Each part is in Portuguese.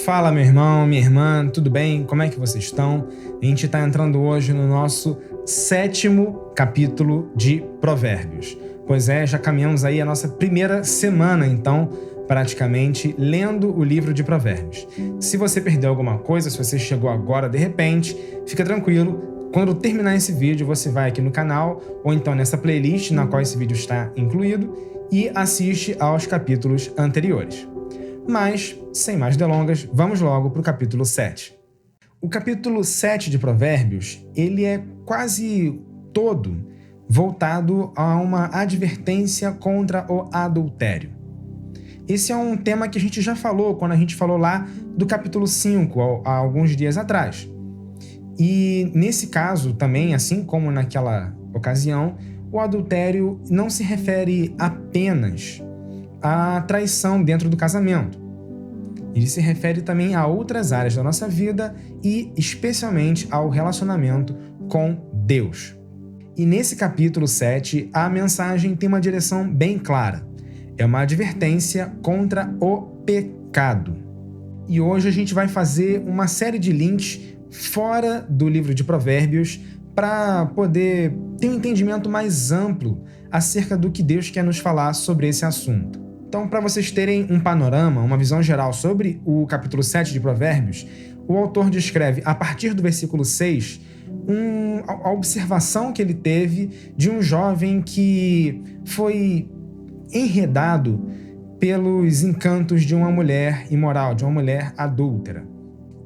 Fala, meu irmão, minha irmã, tudo bem? Como é que vocês estão? A gente está entrando hoje no nosso 7º capítulo de Provérbios. Pois é, já caminhamos aí a nossa primeira semana, então, praticamente, lendo o livro de Provérbios. Se você perdeu alguma coisa, se você chegou agora de repente, fica tranquilo. Quando terminar esse vídeo, você vai aqui no canal, ou então nessa playlist na qual esse vídeo está incluído, e assiste aos capítulos anteriores. Mas, sem mais delongas, vamos logo para o capítulo 7. O capítulo 7 de Provérbios, ele é quase todo voltado a uma advertência contra o adultério. Esse é um tema que a gente já falou quando a gente falou lá do capítulo 5, há alguns dias atrás. E nesse caso também, assim como naquela ocasião, o adultério não se refere apenas à traição dentro do casamento. Ele se refere também a outras áreas da nossa vida e especialmente ao relacionamento com Deus. E nesse capítulo 7, a mensagem tem uma direção bem clara. É uma advertência contra o pecado. E hoje a gente vai fazer uma série de links fora do livro de Provérbios para poder ter um entendimento mais amplo acerca do que Deus quer nos falar sobre esse assunto. Então, para vocês terem um panorama, uma visão geral sobre o capítulo 7 de Provérbios, o autor descreve, a partir do versículo 6, a observação que ele teve de um jovem que foi enredado pelos encantos de uma mulher imoral, de uma mulher adúltera.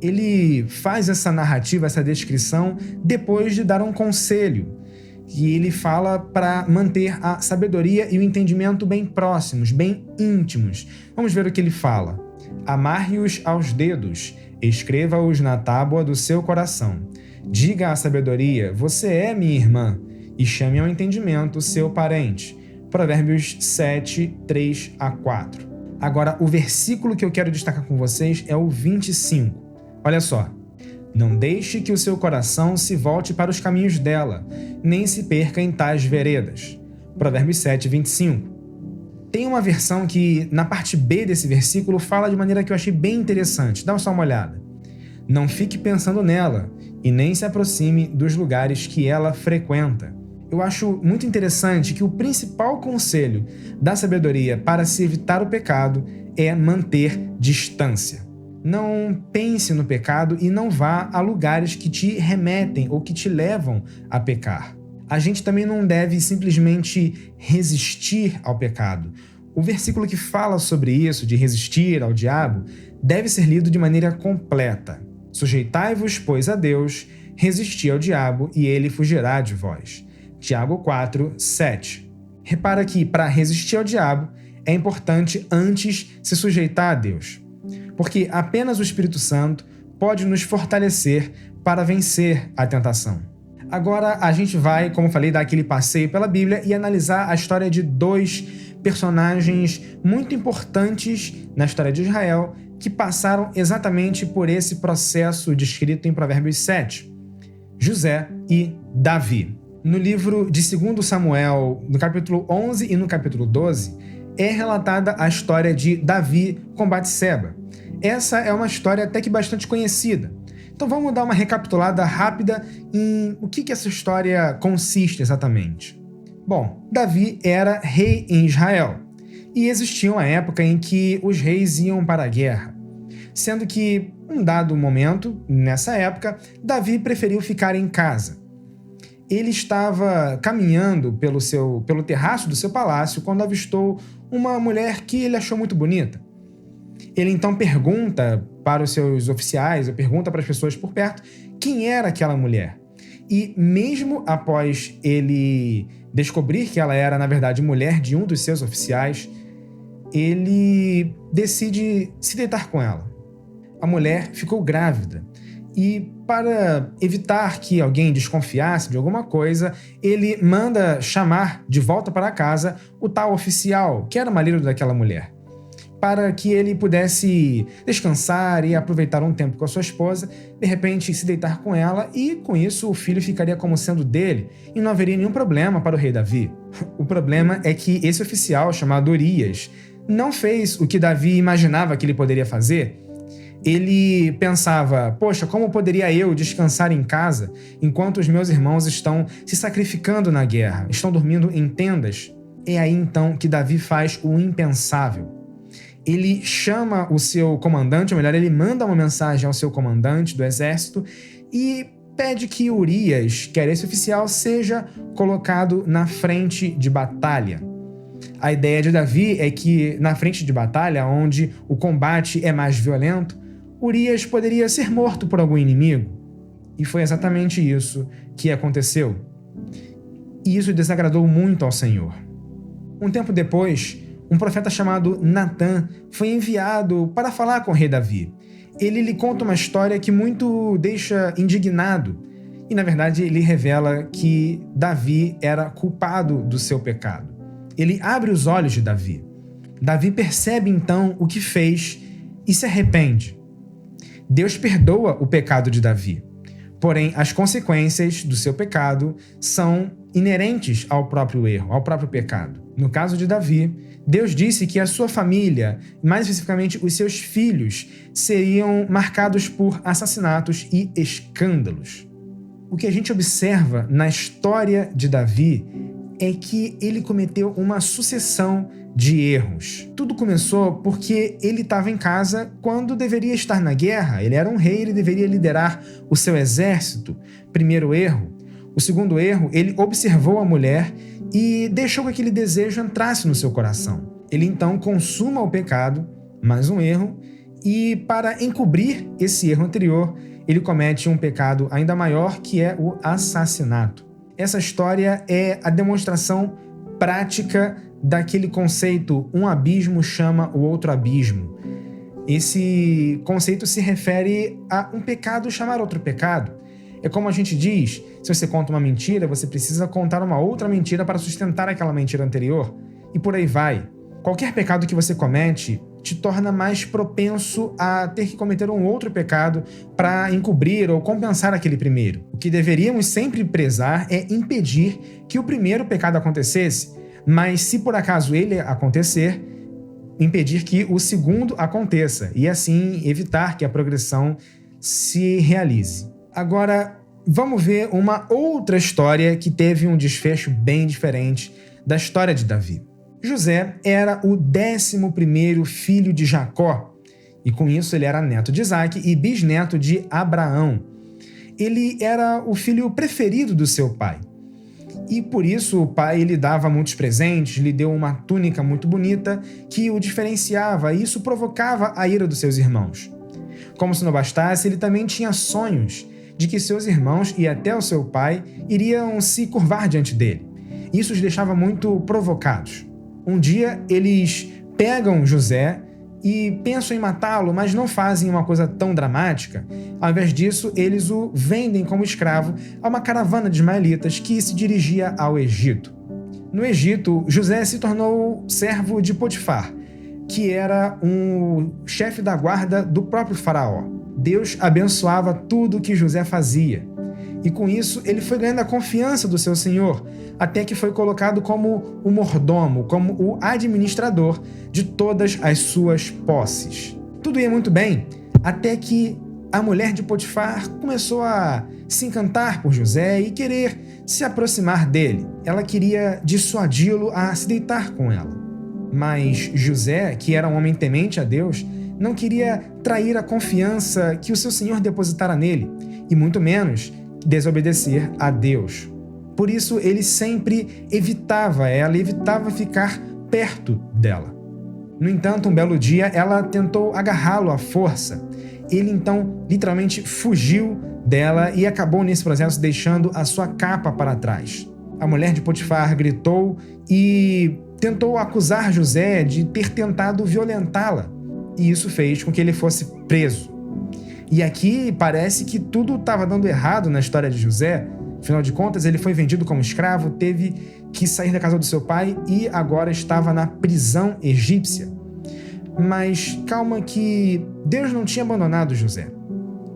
Ele faz essa narrativa, essa descrição, depois de dar um conselho. E ele fala para manter a sabedoria e o entendimento bem próximos, bem íntimos. Vamos ver o que ele fala. Amarre-os aos dedos, escreva-os na tábua do seu coração. Diga à sabedoria, você é minha irmã, e chame ao entendimento seu parente. Provérbios 7, 3 a 4. Agora, o versículo que eu quero destacar com vocês é o 25. Olha só. Não deixe que o seu coração se volte para os caminhos dela, nem se perca em tais veredas. Provérbios 7, 25. Tem uma versão que, na parte B desse versículo, fala de maneira que eu achei bem interessante. Dá só uma olhada. Não fique pensando nela, e nem se aproxime dos lugares que ela frequenta. Eu acho muito interessante que o principal conselho da sabedoria para se evitar o pecado é manter distância. Não pense no pecado e não vá a lugares que te remetem ou que te levam a pecar. A gente também não deve simplesmente resistir ao pecado. O versículo que fala sobre isso, de resistir ao diabo, deve ser lido de maneira completa. Sujeitai-vos, pois, a Deus, resisti ao diabo e ele fugirá de vós. Tiago 4, 7. Repara que, para resistir ao diabo, é importante antes se sujeitar a Deus. Porque apenas o Espírito Santo pode nos fortalecer para vencer a tentação. Agora a gente vai, como falei, dar aquele passeio pela Bíblia e analisar a história de dois personagens muito importantes na história de Israel que passaram exatamente por esse processo descrito em Provérbios 7. José e Davi. No livro de 2 Samuel, no capítulo 11 e no capítulo 12, é relatada a história de Davi com Batseba. Essa é uma história até que bastante conhecida. Então vamos dar uma recapitulada rápida em o que essa história consiste exatamente. Bom, Davi era rei em Israel e existia uma época em que os reis iam para a guerra, sendo que, em um dado momento, nessa época, Davi preferiu ficar em casa. Ele estava caminhando pelo terraço do seu palácio quando avistou uma mulher que ele achou muito bonita. Ele então pergunta para os seus oficiais, ou pergunta para as pessoas por perto, quem era aquela mulher. E mesmo após ele descobrir que ela era, na verdade, mulher de um dos seus oficiais, ele decide se deitar com ela. A mulher ficou grávida. E para evitar que alguém desconfiasse de alguma coisa, ele manda chamar de volta para casa o tal oficial, que era o marido daquela mulher, para que ele pudesse descansar e aproveitar um tempo com a sua esposa, de repente se deitar com ela e, com isso, o filho ficaria como sendo dele e não haveria nenhum problema para o rei Davi. O problema é que esse oficial, chamado Urias, não fez o que Davi imaginava que ele poderia fazer. Ele pensava, poxa, como poderia eu descansar em casa enquanto os meus irmãos estão se sacrificando na guerra, estão dormindo em tendas? É aí então que Davi faz o impensável. Ele chama o seu comandante, ou melhor, ele manda uma mensagem ao seu comandante do exército e pede que Urias, que era esse oficial, seja colocado na frente de batalha. A ideia de Davi é que na frente de batalha, onde o combate é mais violento, Urias poderia ser morto por algum inimigo. E foi exatamente isso que aconteceu. E isso desagradou muito ao Senhor. Um tempo depois, um profeta chamado Natã foi enviado para falar com o rei Davi. Ele lhe conta uma história que muito deixa indignado. E, na verdade, ele revela que Davi era culpado do seu pecado. Ele abre os olhos de Davi. Davi percebe, então, o que fez e se arrepende. Deus perdoa o pecado de Davi. Porém, as consequências do seu pecado são inerentes ao próprio erro, ao próprio pecado. No caso de Davi, Deus disse que a sua família, mais especificamente os seus filhos, seriam marcados por assassinatos e escândalos. O que a gente observa na história de Davi é que ele cometeu uma sucessão de erros. Tudo começou porque ele estava em casa quando deveria estar na guerra. Ele era um rei, ele deveria liderar o seu exército. Primeiro erro. O segundo erro, ele observou a mulher e deixou que aquele desejo entrasse no seu coração. Ele então consuma o pecado, mais um erro, e para encobrir esse erro anterior, ele comete um pecado ainda maior, que é o assassinato. Essa história é a demonstração prática daquele conceito, um abismo chama o outro abismo. Esse conceito se refere a um pecado chamar outro pecado. É como a gente diz, se você conta uma mentira, você precisa contar uma outra mentira para sustentar aquela mentira anterior. E por aí vai. Qualquer pecado que você comete te torna mais propenso a ter que cometer um outro pecado para encobrir ou compensar aquele primeiro. O que deveríamos sempre prezar é impedir que o primeiro pecado acontecesse, mas se por acaso ele acontecer, impedir que o segundo aconteça e assim evitar que a progressão se realize. Agora, vamos ver uma outra história que teve um desfecho bem diferente da história de Davi. José era o 11º filho de Jacó, e com isso ele era neto de Isaac e bisneto de Abraão. Ele era o filho preferido do seu pai. E por isso o pai lhe dava muitos presentes, lhe deu uma túnica muito bonita que o diferenciava, e isso provocava a ira dos seus irmãos. Como se não bastasse, ele também tinha sonhos de que seus irmãos e até o seu pai iriam se curvar diante dele. Isso os deixava muito provocados. Um dia eles pegam José e pensam em matá-lo, mas não fazem uma coisa tão dramática. Ao invés disso, eles o vendem como escravo a uma caravana de ismaelitas que se dirigia ao Egito. No Egito, José se tornou servo de Potifar, que era um chefe da guarda do próprio faraó. Deus abençoava tudo o que José fazia. E com isso, ele foi ganhando a confiança do seu senhor, até que foi colocado como o mordomo, como o administrador de todas as suas posses. Tudo ia muito bem, até que a mulher de Potifar começou a se encantar por José e querer se aproximar dele. Ela queria dissuadi-lo a se deitar com ela. Mas José, que era um homem temente a Deus, não queria trair a confiança que o seu senhor depositara nele, e muito menos desobedecer a Deus. Por isso, ele sempre evitava ela, evitava ficar perto dela. No entanto, um belo dia, ela tentou agarrá-lo à força. Ele, então, literalmente fugiu dela e acabou nesse processo deixando a sua capa para trás. A mulher de Potifar gritou e tentou acusar José de ter tentado violentá-la. E isso fez com que ele fosse preso. E aqui parece que tudo estava dando errado na história de José. Afinal de contas, ele foi vendido como escravo, teve que sair da casa do seu pai e agora estava na prisão egípcia. Mas calma que Deus não tinha abandonado José.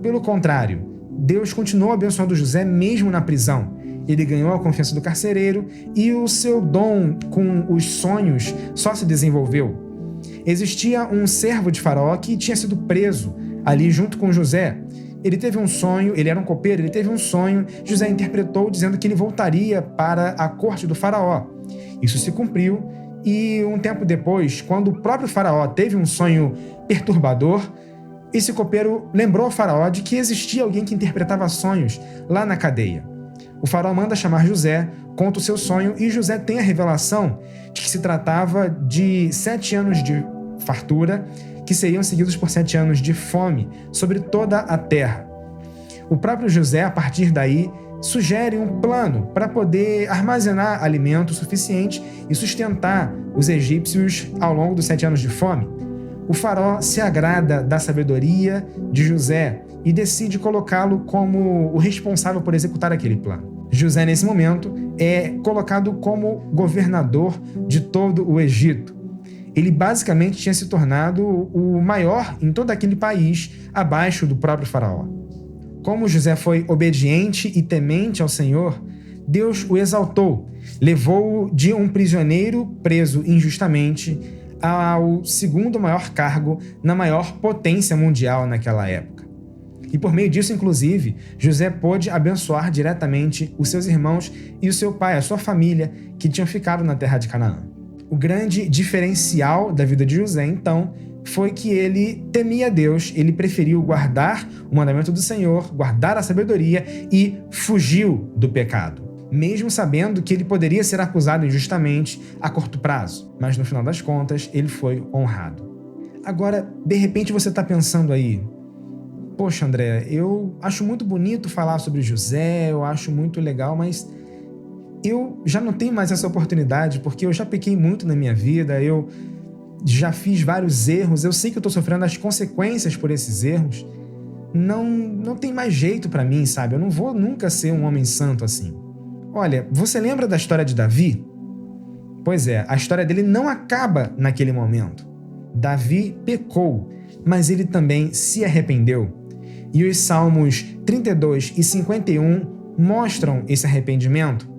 Pelo contrário, Deus continuou abençoando José mesmo na prisão. Ele ganhou a confiança do carcereiro e o seu dom com os sonhos só se desenvolveu. Existia um servo de Faraó que tinha sido preso, ali junto com José. Ele teve um sonho, ele era um copeiro, ele teve um sonho, José interpretou dizendo que ele voltaria para a corte do faraó. Isso se cumpriu e um tempo depois, quando o próprio faraó teve um sonho perturbador, esse copeiro lembrou ao faraó de que existia alguém que interpretava sonhos lá na cadeia. O faraó manda chamar José, conta o seu sonho e José tem a revelação de que se tratava de 7 anos de fartura que seriam seguidos por 7 anos de fome sobre toda a terra. O próprio José, a partir daí, sugere um plano para poder armazenar alimento suficiente e sustentar os egípcios ao longo dos 7 anos de fome. O faraó se agrada da sabedoria de José e decide colocá-lo como o responsável por executar aquele plano. José, nesse momento, é colocado como governador de todo o Egito. Ele basicamente tinha se tornado o maior em todo aquele país, abaixo do próprio faraó. Como José foi obediente e temente ao Senhor, Deus o exaltou, levou-o de um prisioneiro preso injustamente ao segundo maior cargo na maior potência mundial naquela época. E por meio disso, inclusive, José pôde abençoar diretamente os seus irmãos e o seu pai, a sua família, que tinham ficado na terra de Canaã. O grande diferencial da vida de José, então, foi que ele temia Deus, ele preferiu guardar o mandamento do Senhor, guardar a sabedoria e fugiu do pecado, mesmo sabendo que ele poderia ser acusado injustamente a curto prazo. Mas no final das contas, ele foi honrado. Agora, de repente você está pensando aí, poxa, André, eu acho muito bonito falar sobre José, eu acho muito legal, mas eu já não tenho mais essa oportunidade porque eu já pequei muito na minha vida, eu já fiz vários erros, eu sei que eu estou sofrendo as consequências por esses erros. Não tem mais jeito para mim, sabe? Eu não vou nunca ser um homem santo assim. Olha, você lembra da história de Davi? Pois é, a história dele não acaba naquele momento. Davi pecou, mas ele também se arrependeu. E os Salmos 32 e 51 mostram esse arrependimento.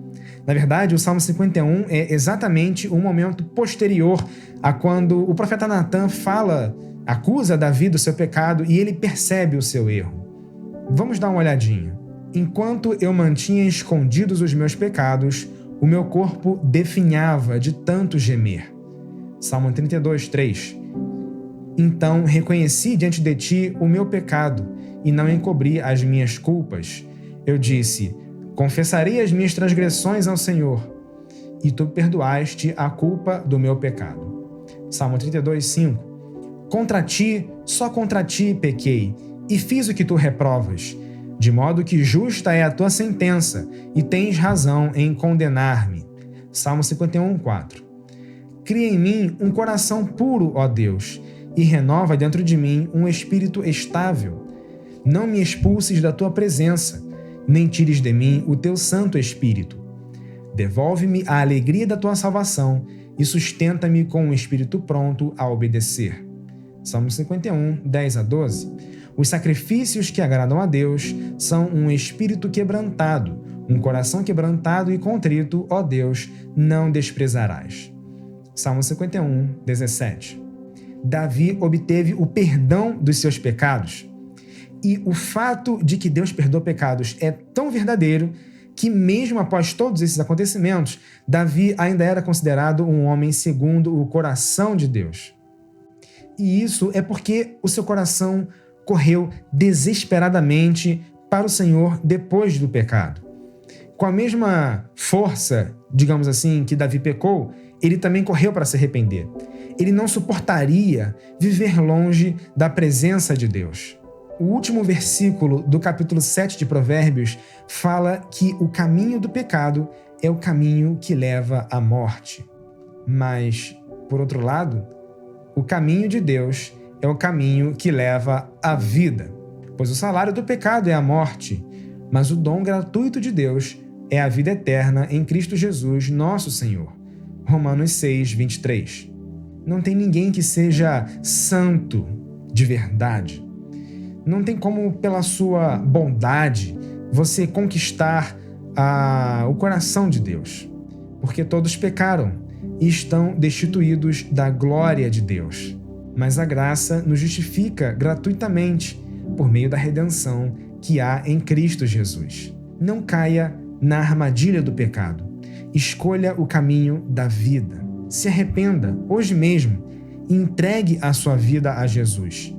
Na verdade, o Salmo 51 é exatamente o momento posterior a quando o profeta Natan acusa Davi do seu pecado e ele percebe o seu erro. Vamos dar uma olhadinha. Enquanto eu mantinha escondidos os meus pecados, o meu corpo definhava de tanto gemer. Salmo 32, 3. Então reconheci diante de ti o meu pecado e não encobri as minhas culpas. Eu disse: confessarei as minhas transgressões ao Senhor, e tu perdoaste a culpa do meu pecado. Salmo 32, 5. Só contra ti pequei, e fiz o que tu reprovas, de modo que justa é a tua sentença, e tens razão em condenar-me. Salmo 51, 4. Cria em mim um coração puro, ó Deus, e renova dentro de mim um espírito estável. Não me expulses da tua presença, nem tires de mim o teu Santo Espírito. Devolve-me a alegria da tua salvação e sustenta-me com um espírito pronto a obedecer. Salmo 51, 10 a 12. Os sacrifícios que agradam a Deus são um espírito quebrantado, um coração quebrantado e contrito, ó Deus, não desprezarás. Salmo 51, 17. Davi obteve o perdão dos seus pecados. E o fato de que Deus perdoa pecados é tão verdadeiro que mesmo após todos esses acontecimentos, Davi ainda era considerado um homem segundo o coração de Deus. E isso é porque o seu coração correu desesperadamente para o Senhor depois do pecado. Com a mesma força, digamos assim, que Davi pecou, ele também correu para se arrepender. Ele não suportaria viver longe da presença de Deus. O último versículo do capítulo 7 de Provérbios fala que o caminho do pecado é o caminho que leva à morte. Mas, por outro lado, o caminho de Deus é o caminho que leva à vida. Pois o salário do pecado é a morte, mas o dom gratuito de Deus é a vida eterna em Cristo Jesus, nosso Senhor. Romanos 6, 23. Não tem ninguém que seja santo de verdade. Não tem como, pela sua bondade, você conquistar o coração de Deus. Porque todos pecaram e estão destituídos da glória de Deus. mas a graça nos justifica gratuitamente por meio da redenção que há em Cristo Jesus. Não caia na armadilha do pecado. Escolha o caminho da vida. Se arrependa hoje mesmo e entregue a sua vida a Jesus.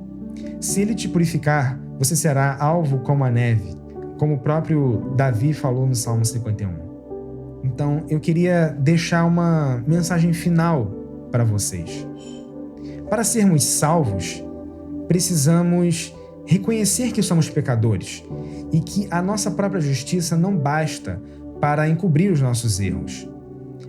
Se Ele te purificar, você será alvo como a neve, como o próprio Davi falou no Salmo 51. Então, eu queria deixar uma mensagem final para vocês. Para sermos salvos, precisamos reconhecer que somos pecadores e que a nossa própria justiça não basta para encobrir os nossos erros.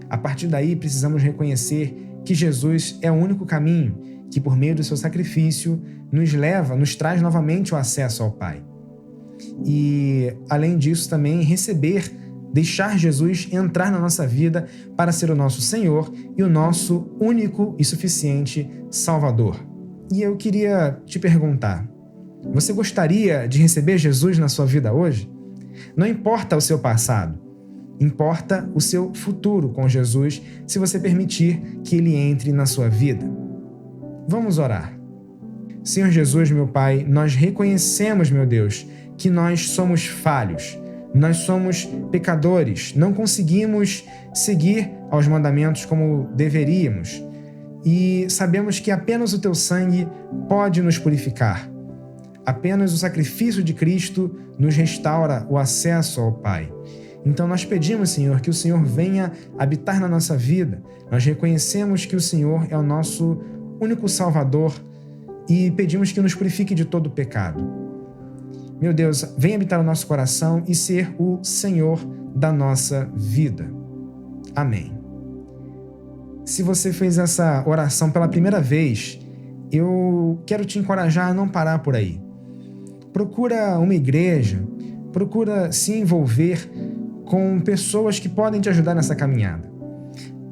A partir daí, precisamos reconhecer que Jesus é o único caminho que, por meio do seu sacrifício, nos traz novamente o acesso ao Pai. E, além disso, também deixar Jesus entrar na nossa vida para ser o nosso Senhor e o nosso único e suficiente Salvador. E eu queria te perguntar, você gostaria de receber Jesus na sua vida hoje? Não importa o seu passado, importa o seu futuro com Jesus, se você permitir que Ele entre na sua vida. Vamos orar. Senhor Jesus, meu Pai, nós reconhecemos, meu Deus, que nós somos falhos, nós somos pecadores, não conseguimos seguir aos mandamentos como deveríamos e sabemos que apenas o Teu sangue pode nos purificar. Apenas o sacrifício de Cristo nos restaura o acesso ao Pai. Então nós pedimos, Senhor, que o Senhor venha habitar na nossa vida. Nós reconhecemos que o Senhor é o nosso único Salvador e pedimos que nos purifique de todo o pecado. Meu Deus, venha habitar o nosso coração e ser o Senhor da nossa vida. Amém. Se você fez essa oração pela primeira vez, eu quero te encorajar a não parar por aí. Procura uma igreja, procura se envolver com pessoas que podem te ajudar nessa caminhada.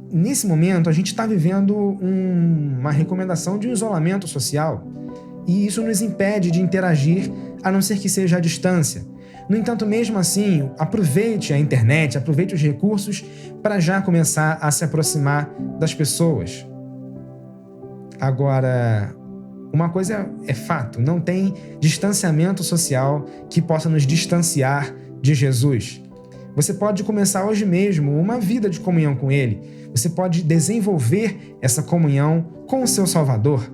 Nesse momento, a gente está vivendo uma recomendação de um isolamento social e isso nos impede de interagir, a não ser que seja à distância. No entanto, mesmo assim, aproveite a internet, aproveite os recursos para já começar a se aproximar das pessoas. Agora, uma coisa é fato, não tem distanciamento social que possa nos distanciar de Jesus. Você pode começar hoje mesmo uma vida de comunhão com Ele. Você pode desenvolver essa comunhão com o seu Salvador.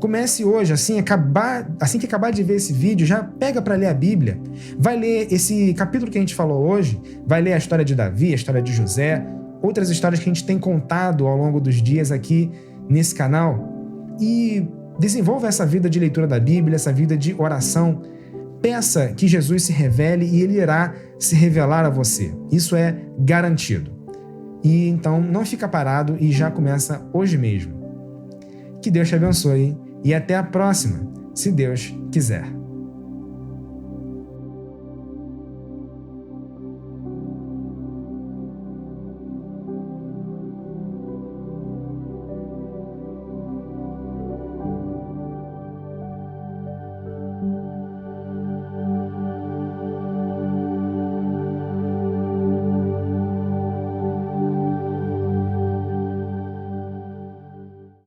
Comece hoje, assim que acabar de ver esse vídeo, já pega para ler a Bíblia. Vai ler esse capítulo que a gente falou hoje, vai ler a história de Davi, a história de José, outras histórias que a gente tem contado ao longo dos dias aqui nesse canal. E desenvolva essa vida de leitura da Bíblia, essa vida de oração. Peça que Jesus se revele e Ele irá se revelar a você. Isso é garantido. E então não fica parado e já começa hoje mesmo. Que Deus te abençoe e até a próxima, se Deus quiser.